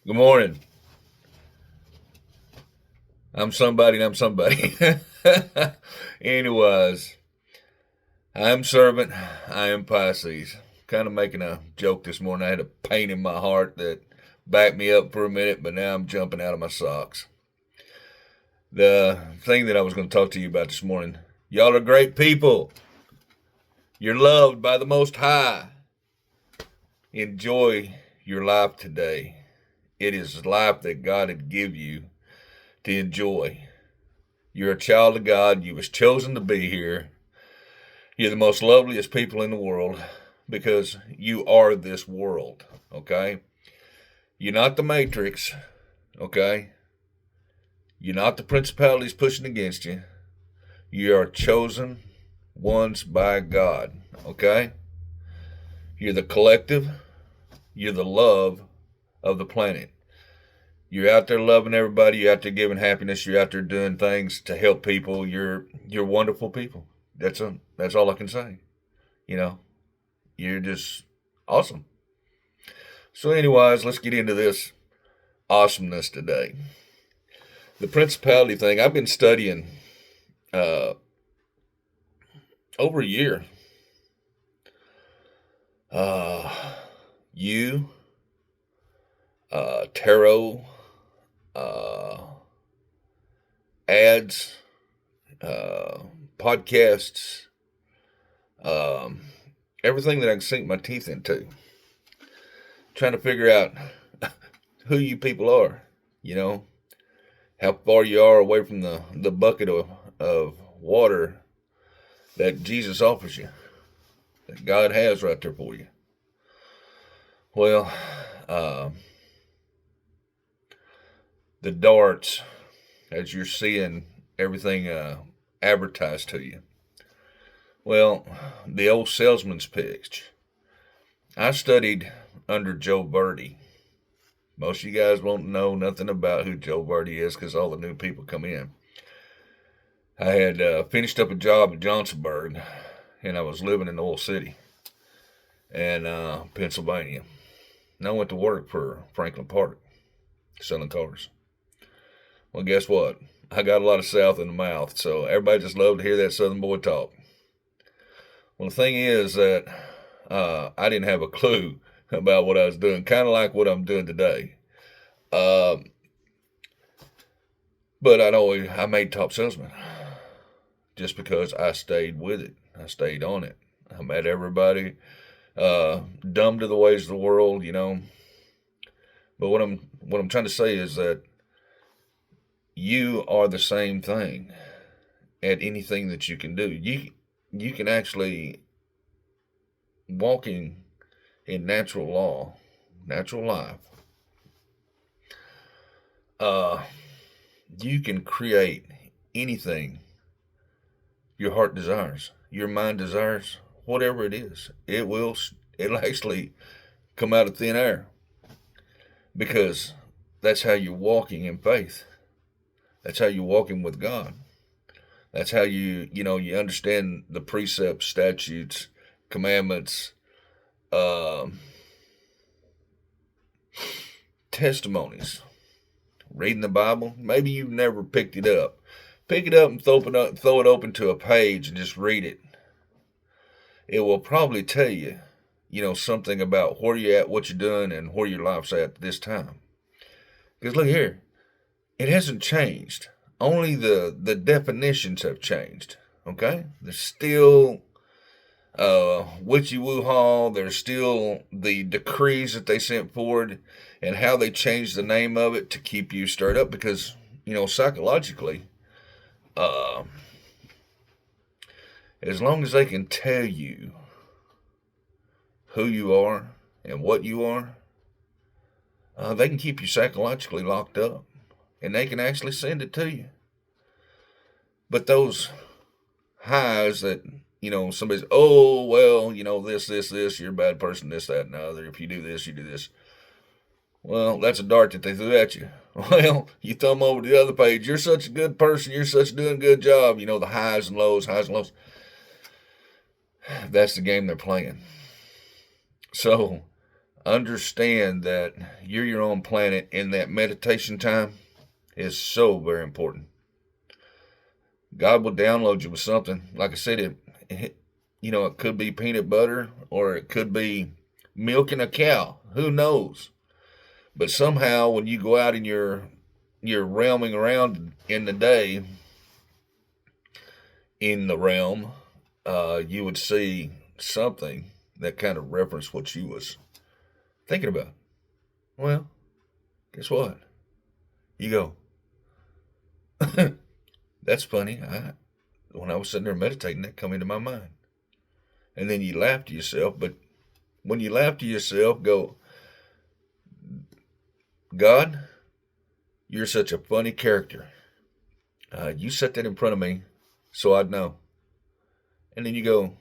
Good morning. I'm somebody and I'm somebody. Anyways, I am servant. I am Pisces. Kind of making a joke this morning. I had a pain in my heart that backed me up for a minute, but now I'm jumping out of my socks. The thing that I was going to talk to you about this morning, y'all are great people. You're loved by the Most High. Enjoy your life today. It is life that God had give you to enjoy. You're a child of God. You was chosen to be here. You're the most loveliest people in the world because you are this world, okay? You're not the Matrix, okay? You're not the principalities pushing against you. You are chosen ones by God, okay? You're the collective. You're the love of the planet. You're out there loving everybody. You're out there giving happiness. You're out there doing things to help people. You're wonderful people. That's all I can say. You know, you're just awesome. So, anyways, let's get into this awesomeness today. The principality thing. I've been studying uh, over a year. Uh, you, tarot, uh, ads, uh, podcasts, um, everything that I can sink my teeth into. Trying to figure out who you people are, you know, how far you are away from the bucket of water that Jesus offers you, that God has right there for you. Well, uh, the darts, as you're seeing everything advertised to you. Well, the old salesman's pitch. I studied under Joe Verdi. Most of you guys won't know nothing about who Joe Verdi is because all the new people come in. I had finished up a job at Johnsonburg, and I was living in Oil City and Pennsylvania. And I went to work for Franklin Park, selling cars. Well, guess what? I got a lot of South in the mouth, so everybody just loved to hear that Southern boy talk. Well, the thing is that I didn't have a clue about what I was doing, kind of like what I'm doing today. Um, but I made top salesman just because I stayed with it. I stayed on it. I met everybody, dumb to the ways of the world, you know. But what I'm trying to say is that you are the same thing at anything that you can do. You can actually walking in natural law, natural life. Uh, you can create anything your heart desires, your mind desires, whatever it is. It'll actually come out of thin air because that's how you're walking in faith. That's how you're walking with God. That's how you understand the precepts, statutes, commandments, um, testimonies. Reading the Bible. Maybe you've never picked it up. Pick it up and throw it open to a page and just read it. It will probably tell you, something about where you're at, what you're doing, and where your life's at this time. Because look here, it hasn't changed. Only the definitions have changed. Okay, there's still witchy woo haul. There's still the decrees that they sent forward, and how they changed the name of it to keep you stirred up. Because psychologically, uh, as long as they can tell you who you are and what you are, they can keep you psychologically locked up, and they can actually send it to you. But those highs that somebody's, oh well, this, you're a bad person, this, that, and the other. If you do this, you do this. Well, that's a dart that they threw at you. Well, you thumb over to the other page. You're such a good person. You're such doing a good job. The highs and lows, highs and lows. That's the game they're playing. So, Understand that you're your own planet, and that meditation time is so very important. God will download you with something. Like I said, it could be peanut butter, or it could be milking a cow. Who knows? But somehow, when you go out and you're realming around in the day, in the realm, you would see something that kind of referenced what you was thinking about. Well, guess what? You go, that's funny. When I was sitting there meditating, that come into my mind. And then you laugh to yourself, but when you laugh to yourself, go, God, you're such a funny character. You set that in front of me so I'd know. And then you go,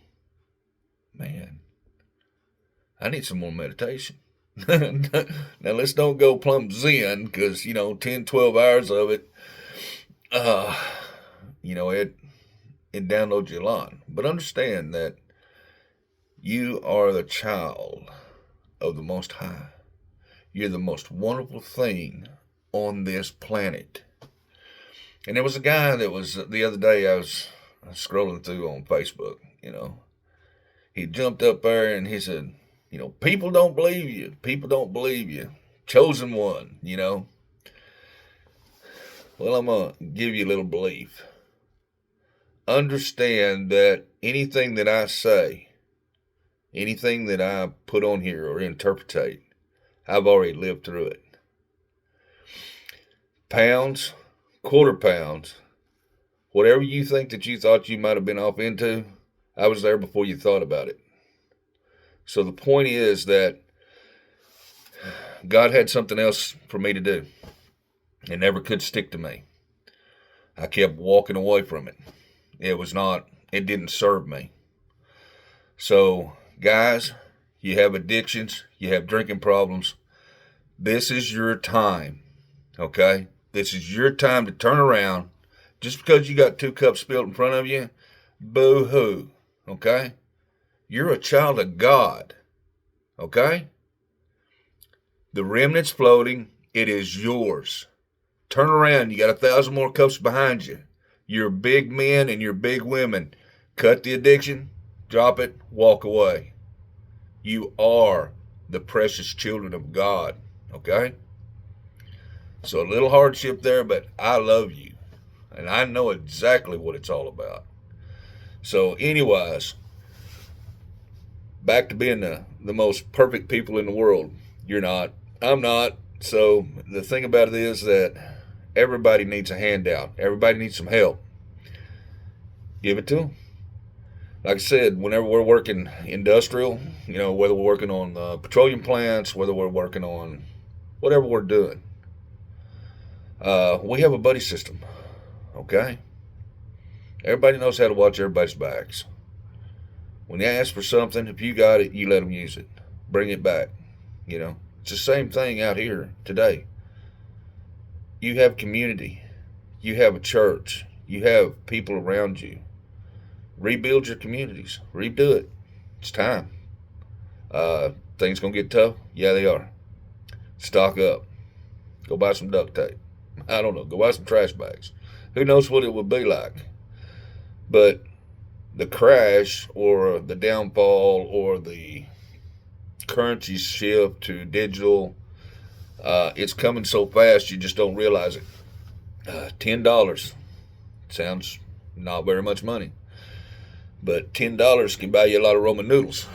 man, I need some more meditation. Now, let's don't go plumb Zen, because, 10, 12 hours of it, it downloads you a lot. But understand that you are the child of the Most High. You're the most wonderful thing on this planet. And there was a guy that was, the other day, I was scrolling through on Facebook, He jumped up there and he said, people don't believe you. People don't believe you. Chosen one, Well, I'm going to give you a little belief. Understand that anything that I say, anything that I put on here or interpretate, I've already lived through it. Pounds, quarter pounds, whatever you think that you thought you might have been off into, I was there before you thought about it. So the point is that God had something else for me to do. It never could stick to me. I kept walking away from it. It didn't serve me. So, guys, you have addictions, you have drinking problems. This is your time, okay? This is your time to turn around. Just because you got 2 cups spilled in front of you, boo-hoo, okay? You're a child of God, okay? The remnant's floating. It is yours. Turn around. You got 1,000 more cups behind you. You're big men and you're big women. Cut the addiction, drop it, walk away. You are the precious children of God, okay? So a little hardship there, but I love you. And I know exactly what it's all about. So anyways, back to being the most perfect people in the world. You're not. I'm not. So the thing about it is that everybody needs a handout. Everybody needs some help. Give it to them. Like I said, whenever we're working industrial, whether we're working on petroleum plants, whether we're working on whatever we're doing, we have a buddy system, okay? Everybody knows how to watch everybody's backs. When they ask for something, if you got it, you let them use it. Bring it back, It's the same thing out here today. You have community. You have a church. You have people around you. Rebuild your communities. Redo it. It's time. Things gonna get tough? Yeah, they are. Stock up. Go buy some duct tape. I don't know. Go buy some trash bags. Who knows what it would be like? But the crash or the downfall or the currency shift to digital, it's coming so fast you just don't realize it. $10 sounds not very much money, but $10 can buy you a lot of Roman noodles.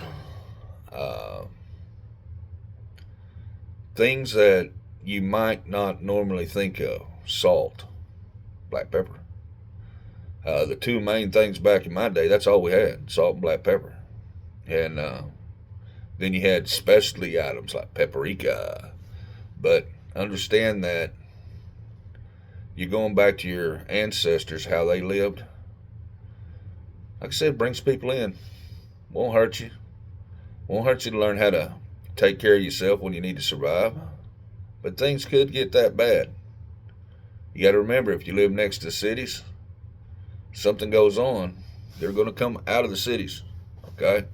Things that you might not normally think of: salt, black pepper. The 2 main things back in my day, that's all we had: salt and black pepper. And then you had specialty items like paprika. But understand that you're going back to your ancestors, how they lived. Like I said, it brings people in. Won't hurt you. Won't hurt you to learn how to take care of yourself when you need to survive. But things could get that bad. You got to remember, if you live next to cities, something goes on, they're going to come out of the cities, okay?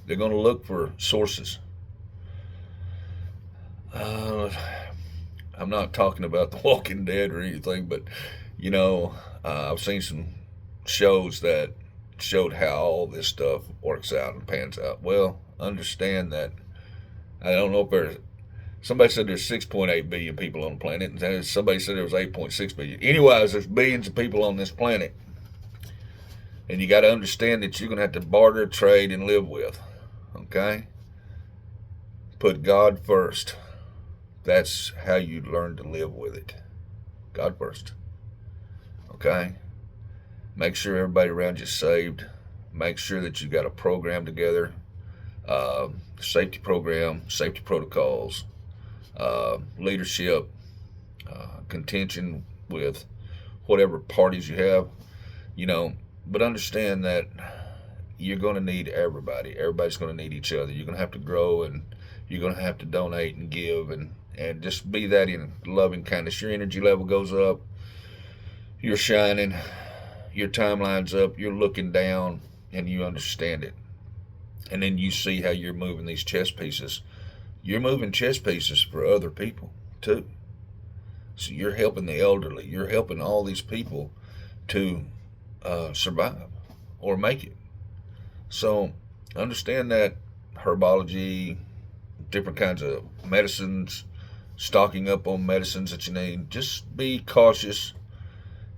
They're going to look for sources. Uh, I'm not talking about The Walking Dead or anything, but you know, I've seen some shows that showed how all this stuff works out and pans out. Well, understand that I don't know if there's somebody said there's 6.8 billion people on the planet, and somebody said there was 8.6 billion. Anyways, there's billions of people on this planet, and you got to understand that you're going to have to barter, trade, and live with. Okay, put God first. That's how you learn to live with it. God first. Okay? Make sure everybody around you is saved. Make sure that you got a program together, safety program, safety protocols, leadership, contention with whatever parties you have, you know. But understand that you're going to need everybody. Everybody's going to need each other. You're going to have to grow, and you're going to have to donate and give, and just be that in loving kindness. Your energy level goes up. You're shining. Your timeline's up. You're looking down, and you understand it. And then you see how you're moving these chess pieces. You're moving chess pieces for other people too. So you're helping the elderly. You're helping all these people to survive or make it. So understand that herbology, different kinds of medicines, stocking up on medicines that you need. Just be cautious.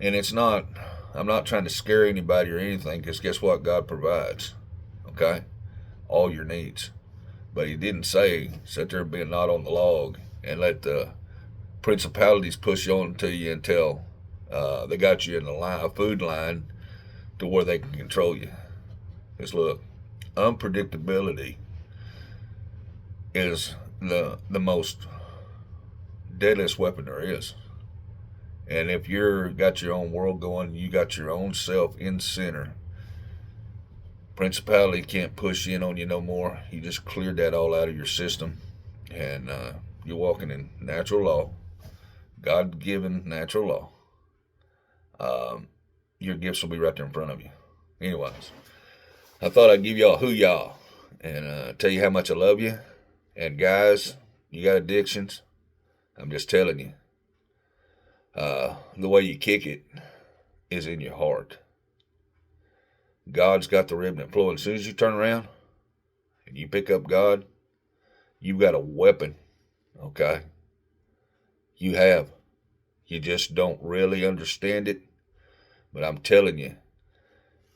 And it's not, I'm not trying to scare anybody or anything, because guess what? God provides. Okay? All your needs. But He didn't say sit there and be a knot on the log and let the principalities push on to you until they got you in the food line to where they can control you. Because look, unpredictability is the most deadliest weapon there is. And if you're got your own world going, you got your own self in center, principality can't push in on you no more. You just cleared that all out of your system, and you're walking in natural law, God-given natural law. Your gifts will be right there in front of you. Anyways, I thought I'd give y'all who y'all and tell you how much I love you. And guys, you got addictions. I'm just telling you. The way you kick it is in your heart. God's got the ribbon flowing. As soon as you turn around and you pick up God, you've got a weapon. Okay? You have. You just don't really understand it. But I'm telling you,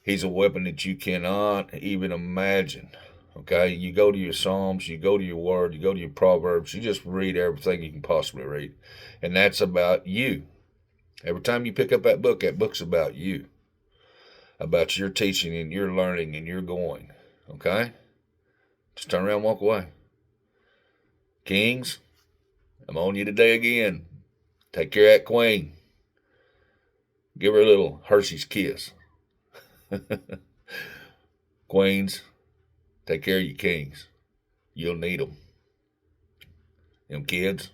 He's a weapon that you cannot even imagine. Okay? You go to your Psalms, you go to your Word, you go to your Proverbs, you just read everything you can possibly read. And that's about you. Every time you pick up that book's about you. About your teaching and your learning and your going. Okay? Just turn around and walk away. Kings, I'm on you today again. Take care of that queen. Give her a little Hershey's kiss. Queens, take care of your kings. You'll need them. Them kids,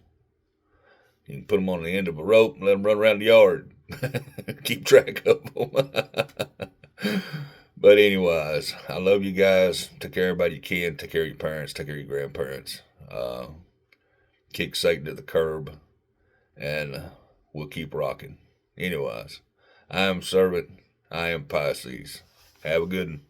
you can put them on the end of a rope and let them run around the yard. Keep track of them. But anyways, I love you guys. Take care of everybody you can. Take care of your parents. Take care of your grandparents. Kick Satan to the curb. And we'll keep rocking. Anyways, I am servant. I am Pisces. Have a good one.